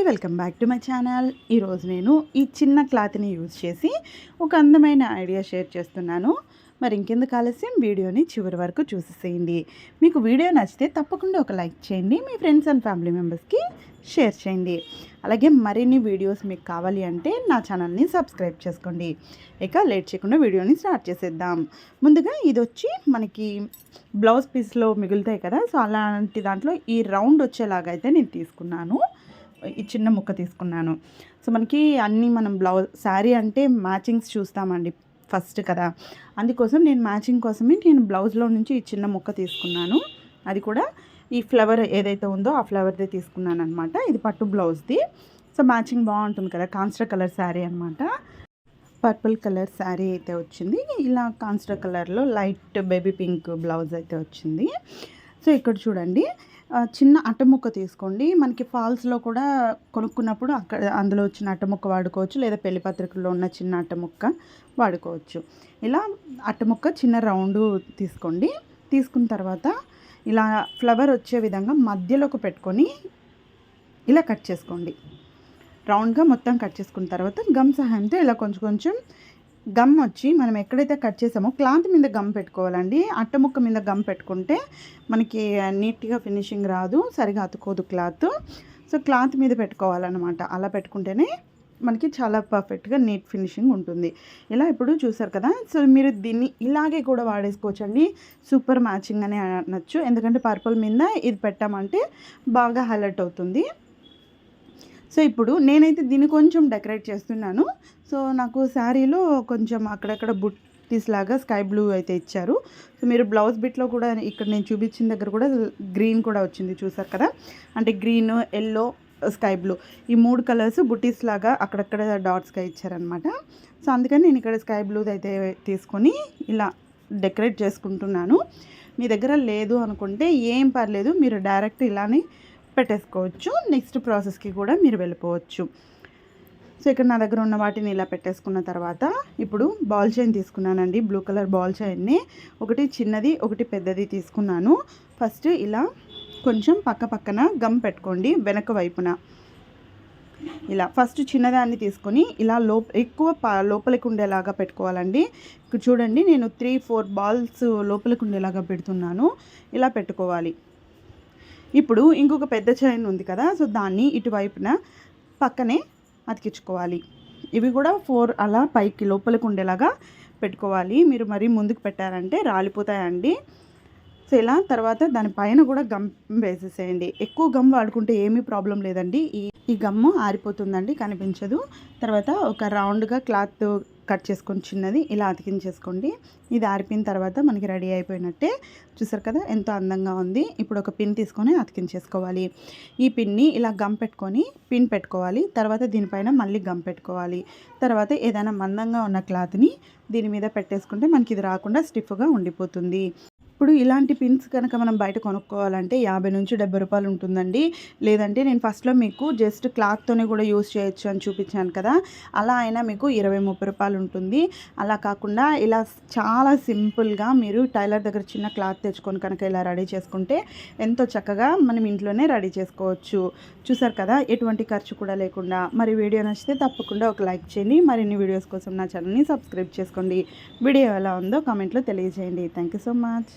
Welcome back to my channel. ఈరోజు నేను ఈ చిన్న క్లాత్ని యూజ్ చేసి ఒక అందమైన ఐడియా షేర్ చేస్తున్నాను. మరి ఇంకెందుకు ఆలస్యం, వీడియోని చివరి వరకు చూసేసేయండి. మీకు వీడియో నచ్చితే తప్పకుండా ఒక లైక్ చేయండి, మీ ఫ్రెండ్స్ అండ్ ఫ్యామిలీ మెంబర్స్కి షేర్ చేయండి. అలాగే మరిన్ని వీడియోస్ మీకు కావాలి అంటే నా ఛానల్ని సబ్స్క్రైబ్ చేసుకోండి. ఇక లేట్ చేయకుండా వీడియోని స్టార్ట్ చేసేద్దాం. ముందుగా ఇది వచ్చి మనకి బ్లౌజ్ పీస్లో మిగులుతాయి కదా, సో అలాంటి దాంట్లో ఈ రౌండ్ వచ్చేలాగా అయితే నేను తీసుకున్నాను. ఈ చిన్న ముక్క తీసుకున్నాను. సో మనకి అన్నీ మనం శారీ అంటే మ్యాచింగ్స్ చూస్తామండి ఫస్ట్ కదా, అందుకోసం నేను మ్యాచింగ్ కోసమే నేను బ్లౌజ్లో నుంచి ఈ చిన్న ముక్క తీసుకున్నాను. అది కూడా ఈ ఫ్లవర్ ఏదైతే ఉందో ఆ ఫ్లవర్దే తీసుకున్నాను అనమాట. ఇది పట్టు బ్లౌజ్ది. సో మ్యాచింగ్ బాగుంటుంది కదా. కాన్స్ట్రా కలర్ శారీ అనమాట. పర్పుల్ కలర్ శారీ అయితే వచ్చింది. ఇలా కాన్స్ట్రా కలర్లో లైట్ బేబీ పింక్ బ్లౌజ్ అయితే వచ్చింది. సో ఇక్కడ చూడండి, చిన్న అట్టముక్క తీసుకోండి. మనకి ఫాల్స్లో కూడా కొనుక్కున్నప్పుడు అందులో వచ్చిన అట్టముక్క వాడుకోవచ్చు, లేదా పెళ్లి పత్రికల్లో ఉన్న చిన్న అట్టముక్క వాడుకోవచ్చు. ఇలా అట్టముక్క చిన్న రౌండ్ తీసుకోండి. తీసుకున్న తర్వాత ఇలా ఫ్లవర్ వచ్చే విధంగా మధ్యలోకి పెట్టుకొని ఇలా కట్ చేసుకోండి. రౌండ్గా మొత్తం కట్ చేసుకున్న తర్వాత గమ్ సహాయంతో ఇలా కొంచెం కొంచెం గమ్ వచ్చి మనం ఎక్కడైతే కట్ చేసామో క్లాత్ మీద గమ్ పెట్టుకోవాలండి. అట్టముక్క మీద గమ్ పెట్టుకుంటే మనకి నీట్గా ఫినిషింగ్ రాదు, సరిగా అతుకోదు క్లాత్. సో క్లాత్ మీద పెట్టుకోవాలన్నమాట. అలా పెట్టుకుంటేనే మనకి చాలా పర్ఫెక్ట్గా నీట్ ఫినిషింగ్ ఉంటుంది. ఇలా ఇప్పుడు చూసారు కదా. సో మీరు దీన్ని ఇలాగే కూడా వాడేసుకోవచ్చు అండి. సూపర్ మ్యాచింగ్ అని అనొచ్చు. ఎందుకంటే పర్పుల్ మీద ఇది పెట్టామంటే బాగా హైలైట్ అవుతుంది. సో ఇప్పుడు నేనైతే దీన్ని కొంచెం డెకరేట్ చేస్తున్నాను. సో నాకు శారీలో కొంచెం అక్కడక్కడ బుట్టీస్ లాగా స్కై బ్లూ అయితే ఇచ్చారు. సో మీరు బ్లౌజ్ బిట్లో కూడా ఇక్కడ నేను చూపించిన దగ్గర కూడా గ్రీన్ కూడా వచ్చింది, చూసారు కదా. అంటే గ్రీన్, ఎల్లో, స్కై బ్లూ ఈ 3 కలర్స్ బుట్టీస్ లాగా అక్కడక్కడ డాట్స్గా ఇచ్చారనమాట. సో అందుకని నేను ఇక్కడ స్కై బ్లూది అయితే తీసుకొని ఇలా డెకరేట్ చేసుకుంటున్నాను. మీ దగ్గర లేదు అనుకుంటే ఏం పర్లేదు, మీరు డైరెక్ట్ ఇలానే పెట్టేసుకోవచ్చు. నెక్స్ట్ ప్రాసెస్కి కూడా మీరు వెళ్ళిపోవచ్చు. సో ఇక్కడ నా దగ్గర ఉన్న వాటిని ఇలా పెట్టేసుకున్న తర్వాత ఇప్పుడు బాల్ చైన్ తీసుకున్నానండి. బ్లూ కలర్ బాల్ చైన్ని ఒకటి చిన్నది ఒకటి పెద్దది తీసుకున్నాను. ఫస్ట్ ఇలా కొంచెం పక్కన గమ్ పెట్టుకోండి వెనక వైపున. ఇలా ఫస్ట్ చిన్నదాన్ని తీసుకొని ఇలా ఎక్కువ లోపలికి ఉండేలాగా పెట్టుకోవాలండి. ఇక్కడ చూడండి, నేను 3-4 బాల్స్ లోపలికి ఉండేలాగా పెడుతున్నాను. ఇలా పెట్టుకోవాలి. ఇప్పుడు ఇంకొక పెద్ద చైన్ ఉంది కదా, సో దాన్ని ఇటువైపున పక్కనే అతికించుకోవాలి. ఇవి కూడా 4 అలా పైకి లోపలికి ఉండేలాగా పెట్టుకోవాలి. మీరు మరీ ముందుకు పెట్టారంటే రాలిపోతాయండి. సో ఇలా తర్వాత దానిపైన కూడా గమ్ వేసేసేయండి. ఎక్కువ గమ్ వాడుకుంటే ఏమీ ప్రాబ్లం లేదండి. ఈ గమ్ము ఆరిపోతుందండి, కనిపించదు. తర్వాత ఒక రౌండ్గా క్లాత్ కట్ చేసుకొని చిన్నది ఇలా అతికించేసుకోండి. ఇది ఆరిపోయిన తర్వాత మనకి రెడీ అయిపోయినట్టే. చూసారు కదా ఎంతో అందంగా ఉంది. ఇప్పుడు ఒక పిన్ తీసుకొని అతికించేసుకోవాలి. ఈ పిన్ని ఇలా గమ్ పెట్టుకొని పిన్ పెట్టుకోవాలి. తర్వాత దీనిపైన మళ్ళీ గమ్ పెట్టుకోవాలి. తర్వాత ఏదైనా మందంగా ఉన్న క్లాత్ని దీని మీద పెట్టేసుకుంటే మనకి ఇది రాకుండా స్టిఫ్గా ఉండిపోతుంది. ఇప్పుడు ఇలాంటి పిన్స్ కనుక మనం బయట కొనుక్కోవాలంటే 50 నుంచి 70 రూపాయలు ఉంటుందండి. లేదంటే నేను ఫస్ట్లో మీకు జస్ట్ క్లాత్తోనే కూడా యూజ్ చేయొచ్చు అని చూపించాను కదా, అలా అయినా మీకు 20-30 రూపాయలు ఉంటుంది. అలా కాకుండా ఇలా చాలా సింపుల్గా మీరు టైలర్ దగ్గర చిన్న క్లాత్ తెచ్చుకొని కనుక ఇలా రెడీ చేసుకుంటే ఎంతో చక్కగా మనం ఇంట్లోనే రెడీ చేసుకోవచ్చు. చూసారు కదా, ఎటువంటి ఖర్చు కూడా లేకుండా. మరి వీడియో నచ్చితే తప్పకుండా ఒక లైక్ చేయండి. మరిన్ని వీడియోస్ కోసం నా ఛానల్ని సబ్స్క్రైబ్ చేసుకోండి. వీడియో ఎలా ఉందో కామెంట్లో తెలియజేయండి. Thank you so much.